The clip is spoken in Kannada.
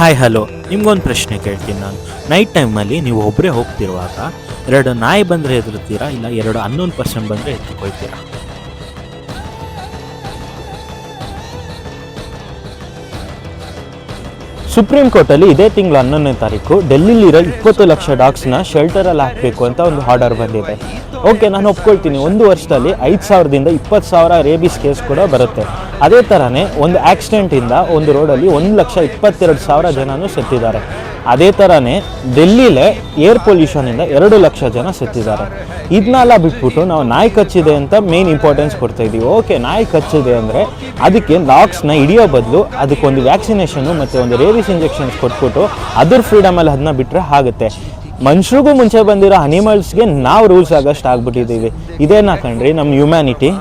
ಹಾಯ್ ಹಲೋ, ನಿಮ್ಗೊಂದು ಪ್ರಶ್ನೆ ಕೇಳ್ತೀನಿ ನಾನು. ನೈಟ್ ಟೈಮಲ್ಲಿ ನೀವು ಒಬ್ಬರೇ ಹೋಗ್ತಿರುವಾಗ ಎರಡು ನಾಯಿ ಬಂದರೆ ಹೆದರ್ತೀರಾ, ಇಲ್ಲ ಎರಡು ಅನ್ನೋನ್ ಪರ್ಸನ್ ಬಂದರೆ ಎತ್ಕೊಳ್ತೀರಾ? ಸುಪ್ರೀಂ ಕೋರ್ಟಲ್ಲಿ ಇದೇ ತಿಂಗಳು 11ನೇ ತಾರೀಕು ಡೆಲ್ಲಿಲಿರೋ 20 ಲಕ್ಷ ಡಾಗ್ಸ್ನ ಶೆಲ್ಟರಲ್ಲಿ ಹಾಕಬೇಕು ಅಂತ ಒಂದು ಆರ್ಡರ್ ಬಂದಿದೆ. ಓಕೆ, ನಾನು ಒಪ್ಕೊಳ್ತೀನಿ, ಒಂದು ವರ್ಷದಲ್ಲಿ 5,000ದಿಂದ 20,000 ರೇಬಿಸ್ ಕೇಸ್ ಕೂಡ ಬರುತ್ತೆ. ಅದೇ ಥರನೇ ಒಂದು ಆಕ್ಸಿಡೆಂಟಿಂದ ಒಂದು ರೋಡಲ್ಲಿ 1,22,000 ಜನನೂ ಸತ್ತಿದ್ದಾರೆ. ಅದೇ ಥರನೇ ಡೆಲ್ಲಿಲೇ ಏರ್ ಪೊಲ್ಯೂಷನಿಂದ 2 ಲಕ್ಷ ಜನ ಸತ್ತಿದ್ದಾರೆ. ಇದನ್ನೆಲ್ಲ ಬಿಟ್ಬಿಟ್ಟು ನಾವು ನಾಯಿ ಕಚ್ಚಿದೆ ಅಂತ ಮೇನ್ ಇಂಪಾರ್ಟೆನ್ಸ್ ಕೊಡ್ತಾ ಇದ್ದೀವಿ. ಓಕೆ, ನಾಯಿ ಕಚ್ಚಿದೆ ಅಂದರೆ ಅದಕ್ಕೆ ಡಾಗ್ಸ್ನ ಹಿಡಿಯೋ ಬದಲು ಅದಕ್ಕೊಂದು ವ್ಯಾಕ್ಸಿನೇಷನ್ನು ಮತ್ತು ಒಂದು ರೇಬಿಸ್ ಇಂಜೆಕ್ಷನ್ಸ್ ಕೊಟ್ಬಿಟ್ಟು ಅದ್ರ ಫ್ರೀಡಮಲ್ಲಿ ಅದನ್ನ ಬಿಟ್ಟರೆ ಆಗುತ್ತೆ. ಮನುಷ್ಯರಿಗೂ ಮುಂಚೆ ಬಂದಿರೋ ಅನಿಮಲ್ಸ್ಗೆ ನಾವು ರೂಲ್ಸ್ ಆಗೋಷ್ಟು ಆಗ್ಬಿಟ್ಟಿದ್ದೀವಿ. ಇದೇನಾ ಕಣ್ರಿ ನಮ್ಮ ಹ್ಯುಮ್ಯಾನಿಟಿ?